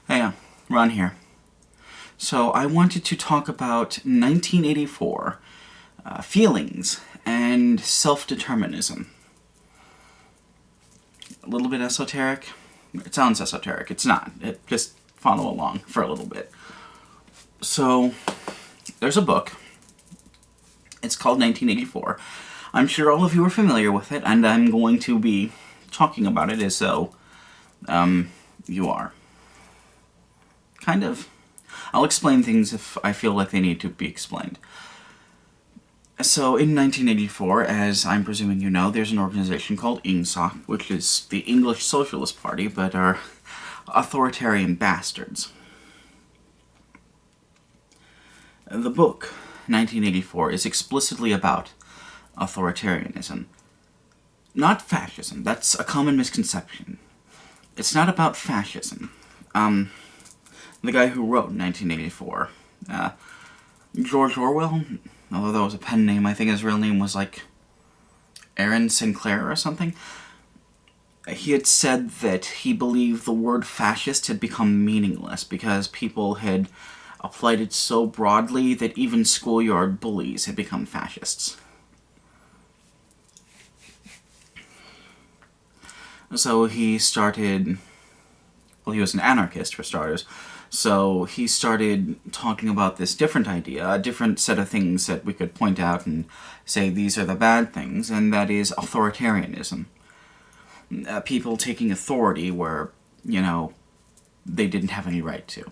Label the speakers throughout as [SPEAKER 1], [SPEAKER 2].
[SPEAKER 1] Hey, Ron here. So I wanted to talk about 1984, feelings and self-determinism. A little bit esoteric. It sounds esoteric. It's not. Just follow along for a little bit. So, there's a book. It's called 1984. I'm sure all of you are familiar with it, and I'm going to be talking about it as though, you are. Kind of. I'll explain things if I feel like they need to be explained. So, in 1984, as I'm presuming you know, there's an organization called INGSOC, which is the English Socialist Party, but are authoritarian bastards. The book, 1984, is explicitly about authoritarianism. Not fascism. That's a common misconception. It's not about fascism. The guy who wrote 1984, George Orwell, although that was a pen name, I think his real name was like Aaron Sinclair or something. He had said that he believed the word fascist had become meaningless because people had applied it so broadly that even schoolyard bullies had become fascists. So he started... Well, he was an anarchist, for starters. So he started talking about this different idea, a different set of things that we could point out and say these are the bad things, and that is authoritarianism. People taking authority where, they didn't have any right to.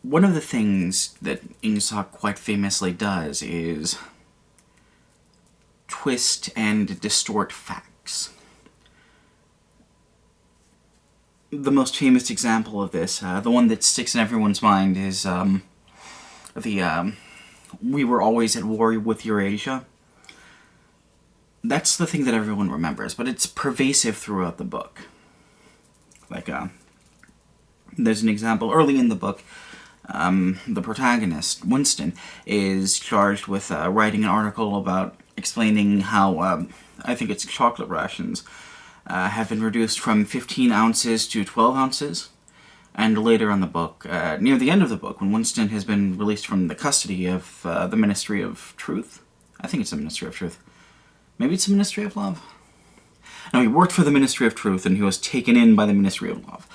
[SPEAKER 1] One of the things that INGSOC quite famously does is twist and distort facts. The most famous example of this, the one that sticks in everyone's mind, is we were always at war with Eurasia. That's the thing that everyone remembers, but it's pervasive throughout the book. There's an example early in the book. The protagonist, Winston, is charged with writing an article about explaining how, I think it's chocolate rations, have been reduced from 15 ounces to 12 ounces. And later in the book, near the end of the book, when Winston has been released from the custody of the Ministry of Truth. I think it's the Ministry of Truth. Maybe it's the Ministry of Love? No, he worked for the Ministry of Truth, and he was taken in by the Ministry of Love.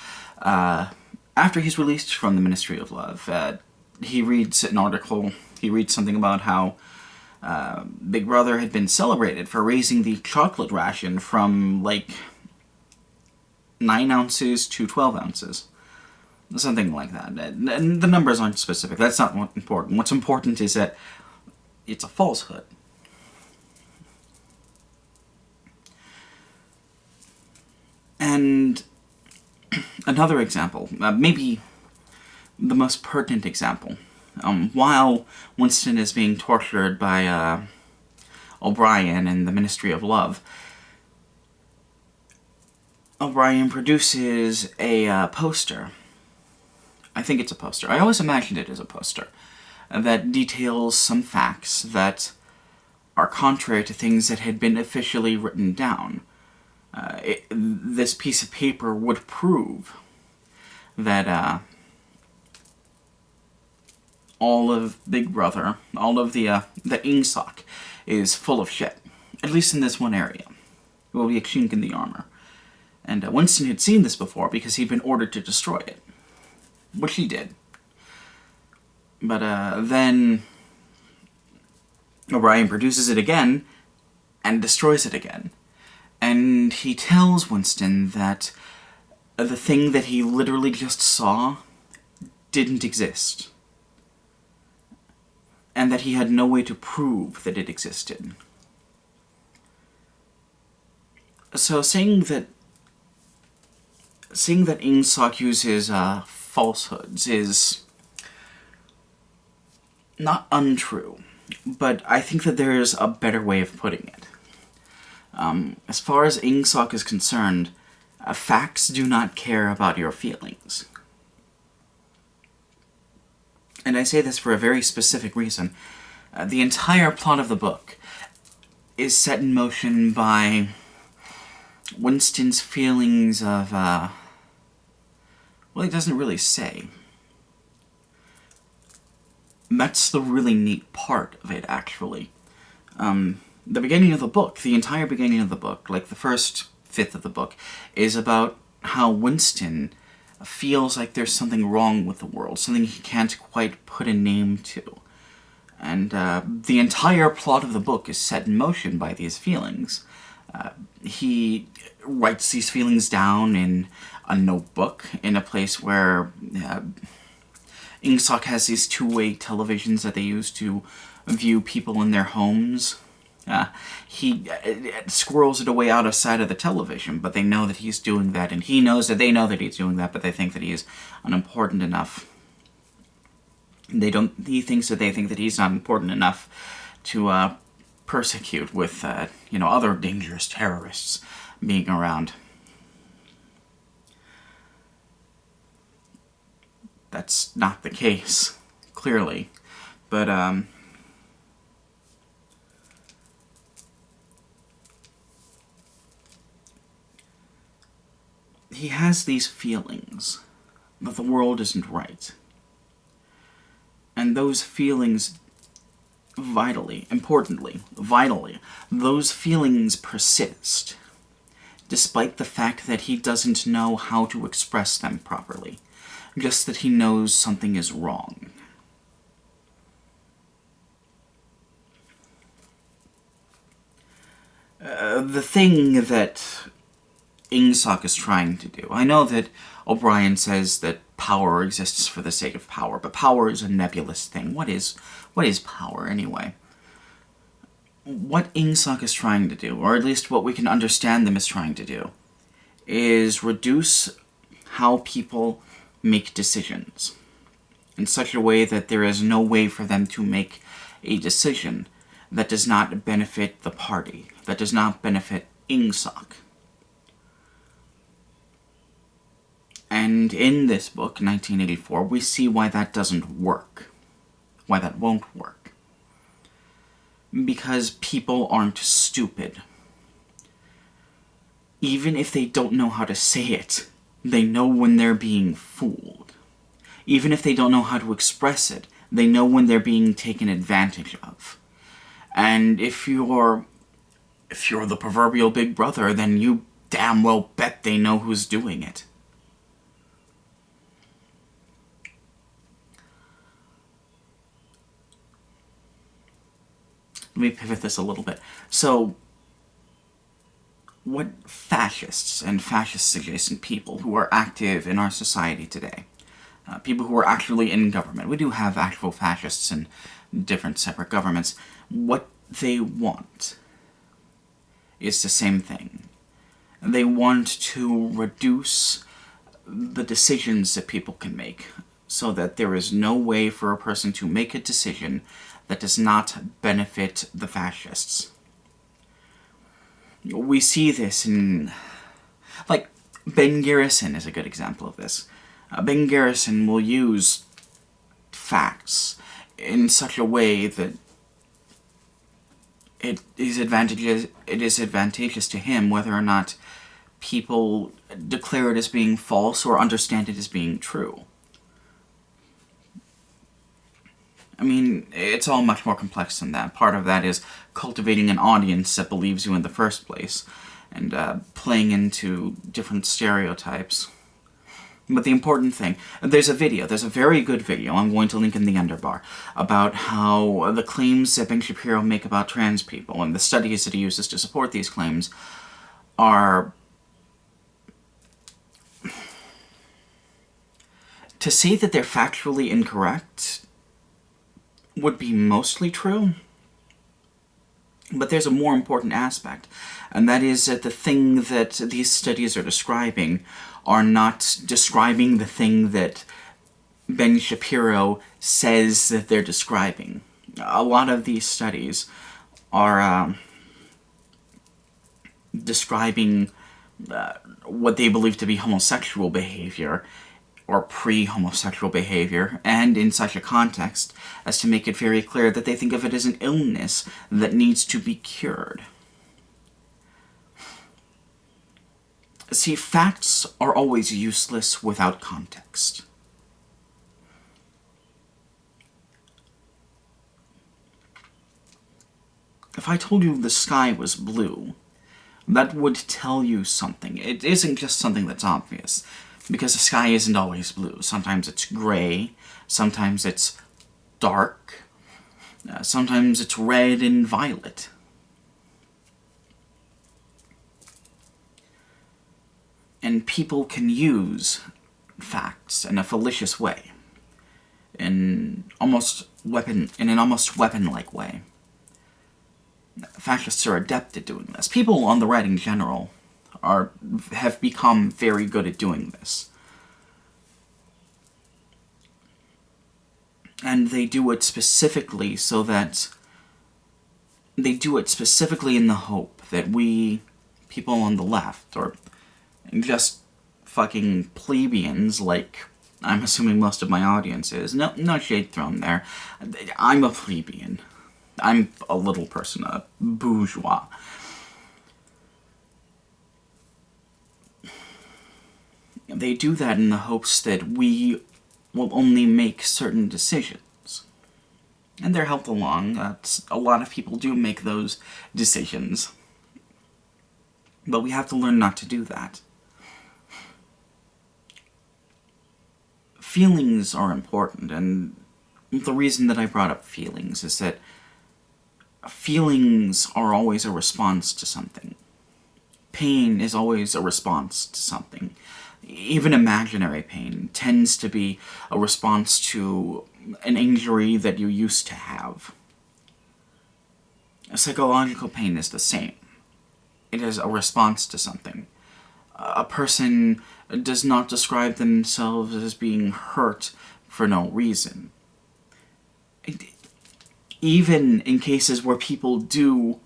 [SPEAKER 1] After he's released from the Ministry of Love, he reads an article, he reads something about how Big Brother had been celebrated for raising the chocolate ration from, 9 ounces to 12 ounces. Something like that. And the numbers aren't specific. That's not what's important. What's important is that it's a falsehood. And another example, maybe the most pertinent example. While Winston is being tortured by O'Brien and the Ministry of Love, O'Brien produces a poster. I think it's a poster. I always imagined it as a poster. That details some facts that are contrary to things that had been officially written down. This piece of paper would prove that all of Big Brother, all of the INGSOC, is full of shit. At least in this one area. It will be a chink in the armor. And Winston had seen this before because he'd been ordered to destroy it. Which he did. But then O'Brien produces it again and destroys it again. And he tells Winston that the thing that he literally just saw didn't exist. And that he had no way to prove that it existed. So saying that INGSOC uses falsehoods is not untrue, but I think that there's a better way of putting it. As far as INGSOC is concerned, facts do not care about your feelings. And I say this for a very specific reason. The entire plot of the book is set in motion by Winston's feelings of, well, he doesn't really say. That's the really neat part of it, actually. The beginning of the book, the entire beginning of the book, like the first fifth of the book, is about how Winston feels like there's something wrong with the world, something he can't quite put a name to. And the entire plot of the book is set in motion by these feelings. He writes these feelings down in a notebook in a place where Ingsoc has these two-way televisions that they use to view people in their homes. He squirrels it away out of sight of the television, but they know that he's doing that, and he knows that they know that he's doing that, but they think that he is unimportant enough. He thinks that they think that he's not important enough to persecute with, other dangerous terrorists being around. That's not the case, clearly. But, he has these feelings that the world isn't right. And those feelings, importantly, those feelings persist, despite the fact that he doesn't know how to express them properly, just that he knows something is wrong. The thing that Ingsoc is trying to do, I know that O'Brien says that power exists for the sake of power, but power is a nebulous thing. What is power, anyway? What Ingsoc is trying to do, or at least what we can understand them as trying to do, is reduce how people make decisions in such a way that there is no way for them to make a decision that does not benefit the party, that does not benefit Ingsoc. And in this book, 1984, we see why that doesn't work. Why that won't work. Because people aren't stupid. Even if they don't know how to say it, they know when they're being fooled. Even if they don't know how to express it, they know when they're being taken advantage of. And if you're the proverbial big brother, then you damn well bet they know who's doing it. Let me pivot this a little bit. So, what fascists and fascist-adjacent people who are active in our society today, people who are actually in government, we do have actual fascists in different separate governments, what they want is the same thing. They want to reduce the decisions that people can make, so that there is no way for a person to make a decision that does not benefit the fascists. We see this in... like, Ben Garrison is a good example of this. Ben Garrison will use facts in such a way that it is advantageous to him whether or not people declare it as being false or understand it as being true. I mean, it's all much more complex than that. Part of that is cultivating an audience that believes you in the first place, and playing into different stereotypes. But the important thing, there's a very good video, I'm going to link in the underbar, about how the claims that Ben Shapiro make about trans people, and the studies that he uses to support these claims, are... to say that they're factually incorrect would be mostly true, but there's a more important aspect, and that is that the thing that these studies are describing are not describing the thing that Ben Shapiro says that they're describing. A lot of these studies are describing what they believe to be homosexual behavior, or pre-homosexual behavior, and in such a context as to make it very clear that they think of it as an illness that needs to be cured. See, facts are always useless without context. If I told you the sky was blue, that would tell you something. It isn't just something that's obvious, because the sky isn't always blue. Sometimes it's gray, sometimes it's dark, sometimes it's red and violet. And people can use facts in a fallacious way, in an almost weapon-like way. Fascists are adept at doing this. People on the right in general have become very good at doing this. And they do it specifically in the hope that we, people on the left, or just fucking plebeians like I'm assuming most of my audience is, no shade thrown there, I'm a plebeian. I'm a little person, a bourgeois. They do that in the hopes that we will only make certain decisions. And they're helped along. A lot of people do make those decisions. But we have to learn not to do that. Feelings are important, and the reason that I brought up feelings is that feelings are always a response to something. Pain is always a response to something. Even imaginary pain tends to be a response to an injury that you used to have. Psychological pain is the same. It is a response to something. A person does not describe themselves as being hurt for no reason. Even in cases where people do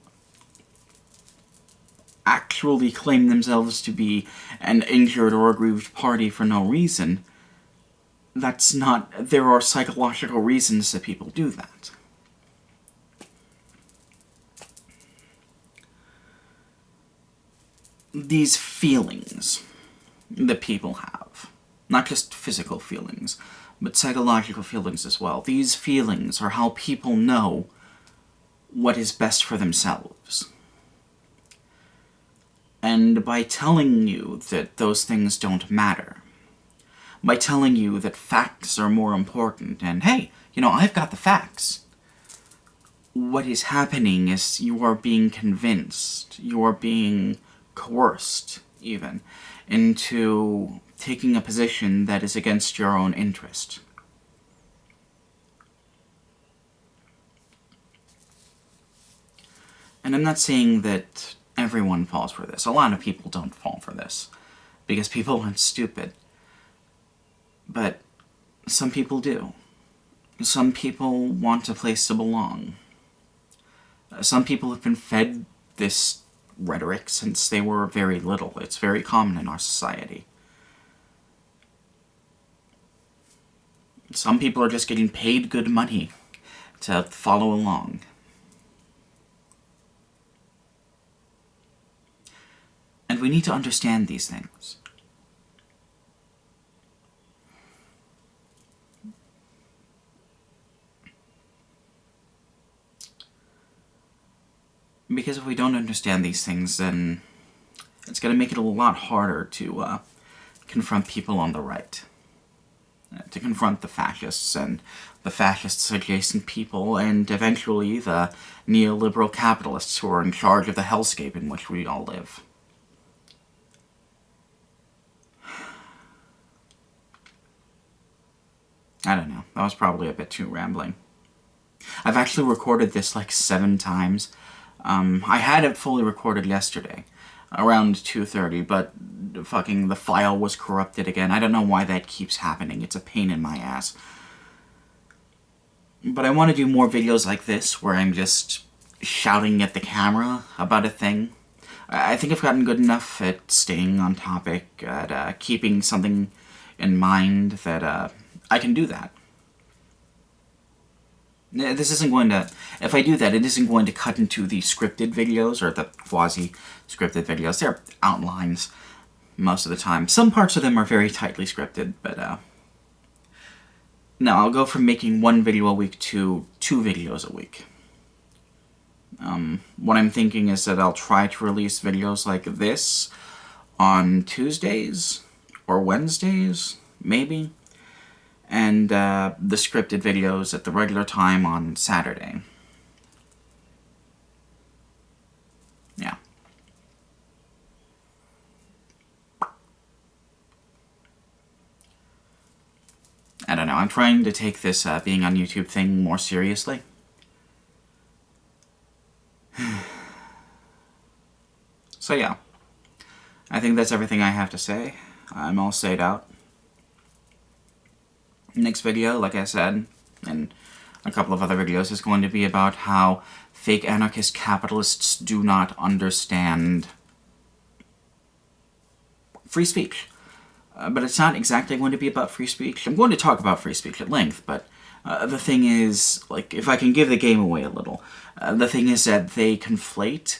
[SPEAKER 1] actually claim themselves to be an injured or aggrieved party for no reason, there are psychological reasons that people do that. These feelings that people have, not just physical feelings, but psychological feelings as well. These feelings are how people know what is best for themselves. And by telling you that those things don't matter, by telling you that facts are more important, and hey, I've got the facts, what is happening is you are being convinced, you are being coerced, even, into taking a position that is against your own interest. And I'm not saying that everyone falls for this. A lot of people don't fall for this, because people aren't stupid. But some people do. Some people want a place to belong. Some people have been fed this rhetoric since they were very little. It's very common in our society. Some people are just getting paid good money to follow along. And we need to understand these things. Because if we don't understand these things, then it's going to make it a lot harder to confront people on the right. To confront the fascists and the fascists adjacent people, and eventually the neoliberal capitalists who are in charge of the hellscape in which we all live. I don't know, that was probably a bit too rambling. I've actually recorded this like 7 times. I had it fully recorded yesterday, around 2:30, but fucking the file was corrupted again. I don't know why that keeps happening. It's a pain in my ass. But I want to do more videos like this, where I'm just shouting at the camera about a thing. I think I've gotten good enough at staying on topic, at keeping something in mind, that I can do that. This isn't going to, if I do that, it isn't going to cut into the scripted videos, or the quasi-scripted videos. They're outlines. most of the time. Some parts of them are very tightly scripted, but no, I'll go from making 1 video a week to 2 videos a week. What I'm thinking is that I'll try to release videos like this on Tuesdays or Wednesdays, maybe, and the scripted videos at the regular time on Saturday. Yeah. I don't know, I'm trying to take this being on YouTube thing more seriously. So yeah, I think that's everything I have to say. I'm all stayed out. Next video, like I said, and a couple of other videos, is going to be about how fake anarchist capitalists do not understand free speech. But it's not exactly going to be about free speech. I'm going to talk about free speech at length, but the thing is, like, if I can give the game away a little, the thing is that they conflate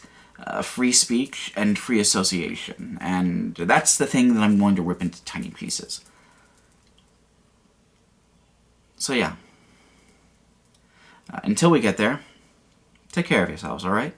[SPEAKER 1] free speech and free association, and that's the thing that I'm going to rip into tiny pieces. So yeah. Until we get there, take care of yourselves, alright?